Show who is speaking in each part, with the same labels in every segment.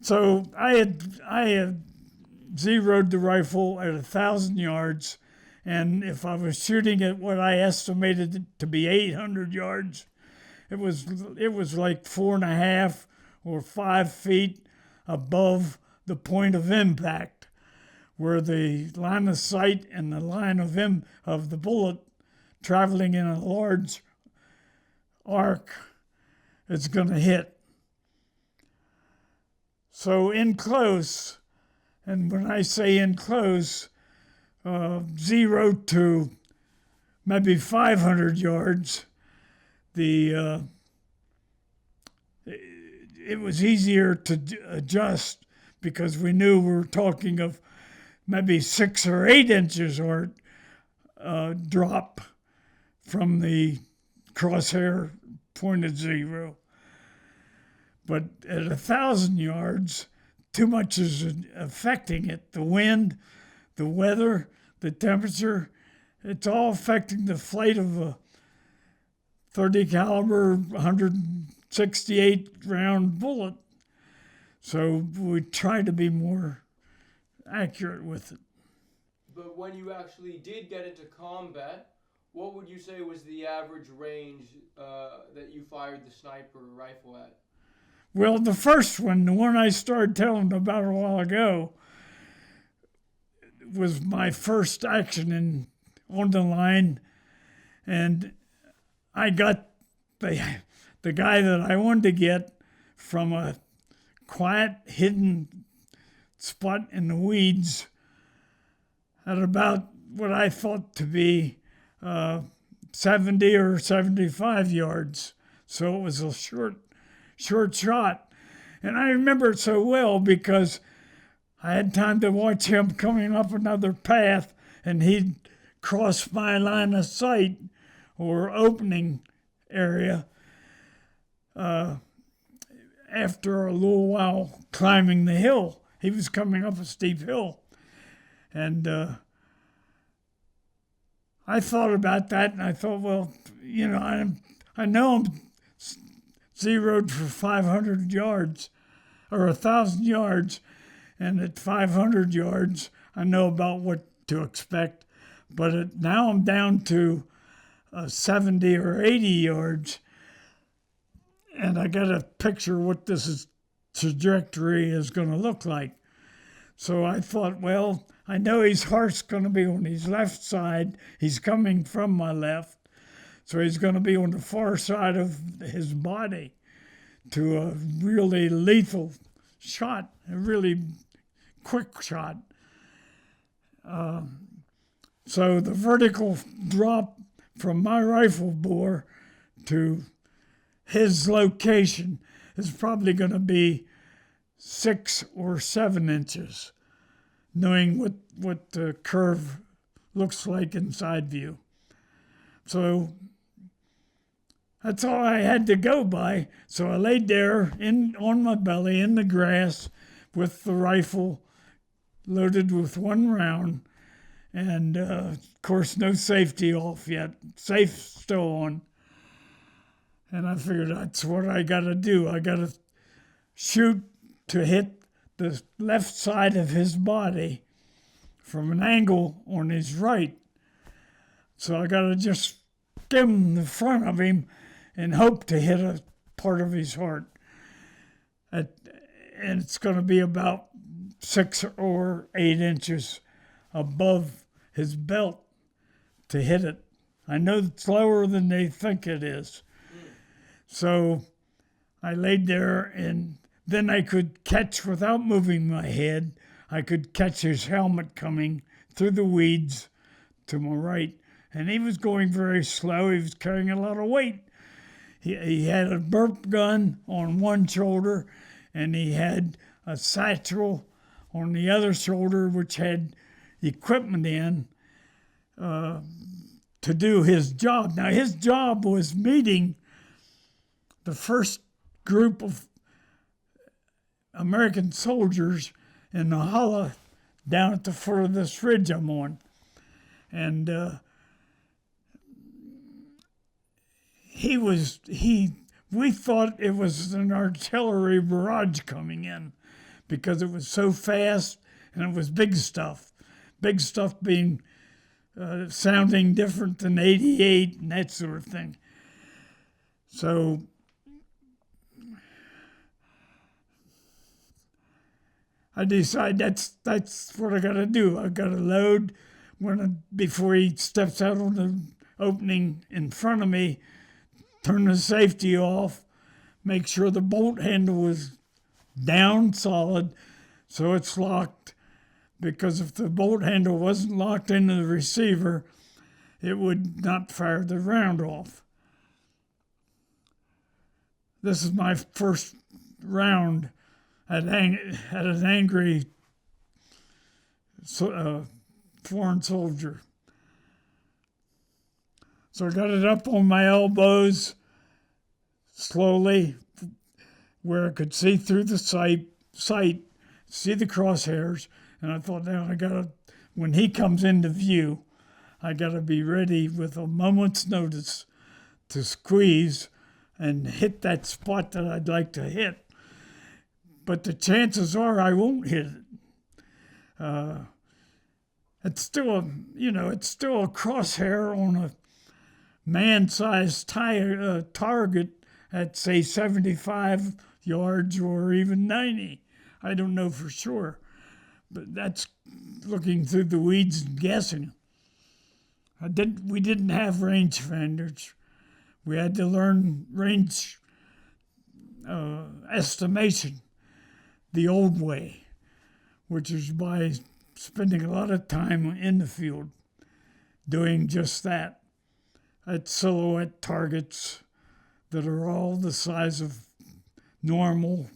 Speaker 1: So I had zeroed the rifle at 1,000 yards, and if I was shooting at what I estimated it to be 800 yards, it was like 4.5 or 5 feet above the point of impact, where the line of sight and the line of the bullet traveling in a large arc is going to hit. So in close, and when I say in close, 0 to maybe 500 yards, the it was easier to adjust because we knew we were talking of maybe 6 or 8 inches or drop from the crosshair point at zero. But at 1,000 yards, too much is affecting it. The wind, the weather, the temperature, it's all affecting the flight of a 30 caliber 168 round bullet. So we try to be more accurate with it.
Speaker 2: But when you actually did get into combat, what would you say was the average range that you fired the sniper rifle at?
Speaker 1: Well, the first one, the one I started telling about a while ago, was my first action on the line, and I got the guy that I wanted to get from a quiet, hidden spot in the weeds at about what I thought to be 70 or 75 yards. So it was a short shot. And I remember it so well because I had time to watch him coming up another path, and he'd cross my line of sight or opening area after a little while climbing the hill. He was coming up a steep hill. And I thought about that, and I thought, well, I know I'm zeroed for 500 yards or 1,000 yards, and at 500 yards, I know about what to expect. But now I'm down to 70 or 80 yards, and I got to picture what this trajectory is going to look like. So I thought, well, I know his heart's going to be on his left side. He's coming from my left. So he's going to be on the far side of his body to a really lethal shot, a really quick shot. So the vertical drop from my rifle bore to his location is probably going to be 6 or 7 inches, knowing what the curve looks like in side view. So that's all I had to go by. So I laid there on my belly in the grass with the rifle loaded with one round, and of course no safety off yet, safe still on. And I figured that's what I got to do. I got to shoot to hit the left side of his body from an angle on his right. So I got to just skim the front of him and hope to hit a part of his heart. And it's going to be about 6 or 8 inches above his belt to hit it. I know it's lower than they think it is. So I laid there, and then I could catch, without moving my head, I could catch his helmet coming through the weeds to my right. And he was going very slow. He was carrying a lot of weight. He had a burp gun on one shoulder, and he had a satchel on the other shoulder, which had equipment in to do his job. Now, his job was meeting the first group of American soldiers in the hollow down at the foot of this ridge I'm on. And we thought it was an artillery barrage coming in, because it was so fast and it was big stuff. Big stuff being sounding different than 88 and that sort of thing. So I decide that's what I got to do. I got to load before he steps out on the opening in front of me, turn the safety off, make sure the bolt handle is down solid so it's locked, because if the bolt handle wasn't locked into the receiver, it would not fire the round off. This is my first round at an angry foreign soldier. So I got it up on my elbows slowly, where I could see through the sight, see the crosshairs, and I thought, now when he comes into view, I gotta be ready with a moment's notice to squeeze and hit that spot that I'd like to hit. But the chances are I won't hit it. It's still a crosshair on a man-sized target at, say, 75 yards or even 90. I don't know for sure, but that's looking through the weeds and guessing. We didn't have rangefinders. We had to learn range estimation the old way, which is by spending a lot of time in the field doing just that at silhouette targets that are all the size of normal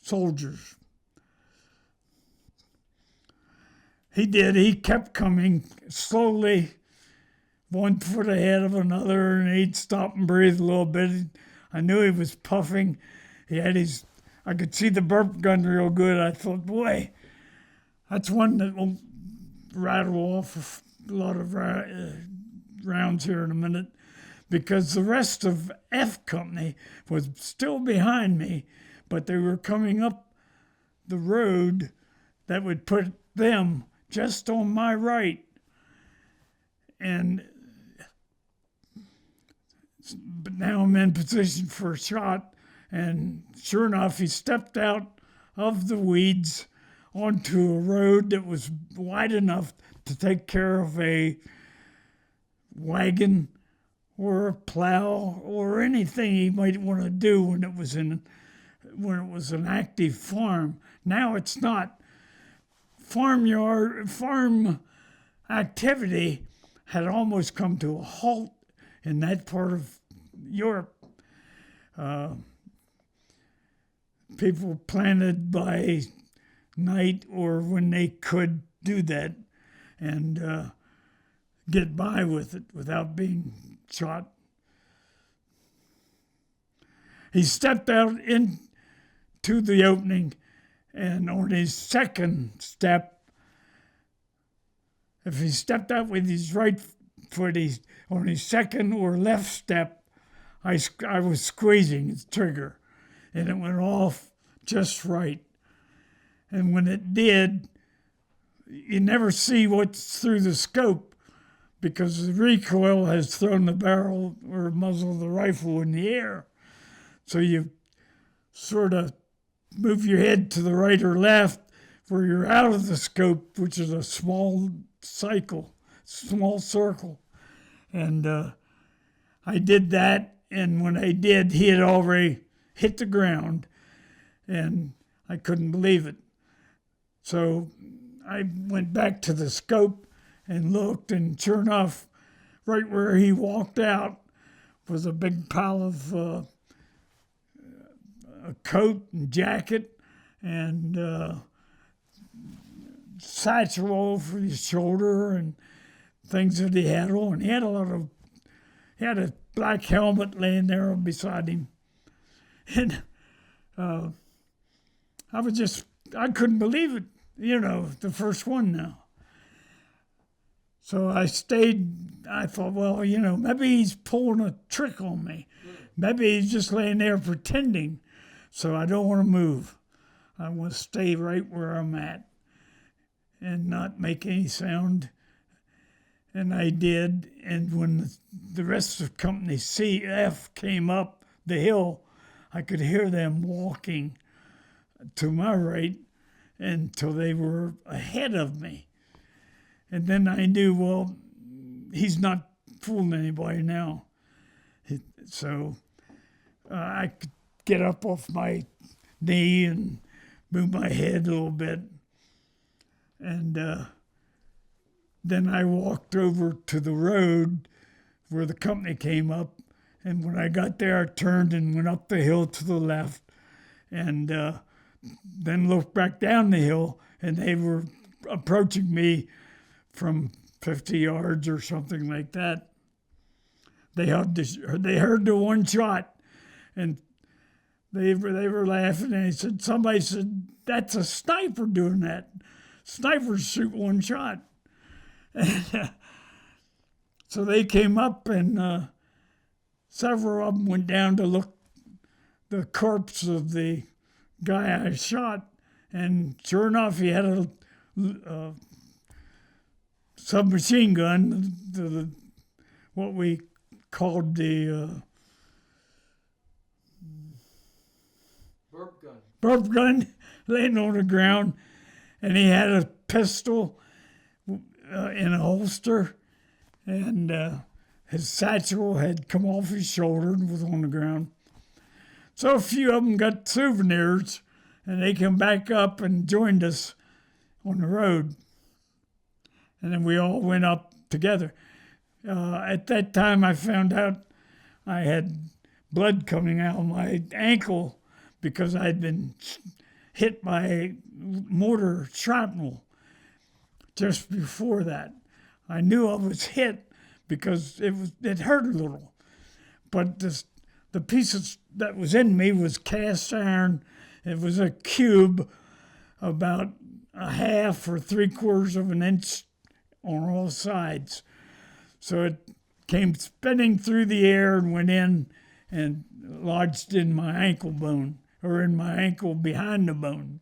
Speaker 1: soldiers. He kept coming slowly, 1 foot ahead of another, and he'd stop and breathe a little bit. I knew he was puffing. I could see the burp gun real good. I thought, boy, that's one that won't rattle off a lot of rounds here in a minute, because the rest of F Company was still behind me, but they were coming up the road that would put them just on my right. But now I'm in position for a shot, and sure enough, he stepped out of the weeds onto a road that was wide enough to take care of a wagon or a plow or anything he might want to do when it was an active farm. Now it's not. Farm activity had almost come to a halt in that part of Europe. People planted by night or when they could do that and get by with it without being shot. He stepped out into the opening, and on his second step, if he stepped out with his right foot, on his second or left step, I was squeezing the trigger, and it went off just right. And when it did, you never see what's through the scope, because the recoil has thrown the barrel or muzzle of the rifle in the air. So you sort of move your head to the right or left where you're out of the scope, which is a small circle. And I did that, and when I did, he had already hit the ground, and I couldn't believe it. So I went back to the scope and looked, and sure enough, right where he walked out was a big pile of a coat and jacket and satchel over his shoulder and things that he had on. He had a black helmet laying there beside him. And I couldn't believe it, the first one now. So I stayed. I thought, well, maybe he's pulling a trick on me. Maybe he's just laying there pretending. So I don't want to move. I want to stay right where I'm at and not make any sound. And I did. And when the rest of company CF came up the hill, I could hear them walking to my right until they were ahead of me. And then I knew, well, he's not fooling anybody now. So I could get up off my knee and move my head a little bit. And then I walked over to the road where the company came up. And when I got there, I turned and went up the hill to the left and then looked back down the hill, and they were approaching me from 50 yards or something like that. They heard the one shot, and they were laughing, and somebody said, "That's a sniper doing that. Snipers shoot one shot." And, so they came up, and several of them went down to look the corpse of the guy I shot, and sure enough, he had a submachine gun, what we called the burp gun, laying on the ground, and he had a pistol in a holster, and his satchel had come off his shoulder and was on the ground. So a few of them got souvenirs, and they came back up and joined us on the road. And then we all went up together. At that time, I found out I had blood coming out of my ankle because I'd been hit by mortar shrapnel just before that. I knew I was hit because it hurt a little. But the piece that was in me was cast iron. It was a cube about a half or 3/4 of an inch on all sides. So it came spinning through the air and went in and lodged in my ankle bone, or in my ankle behind the bone.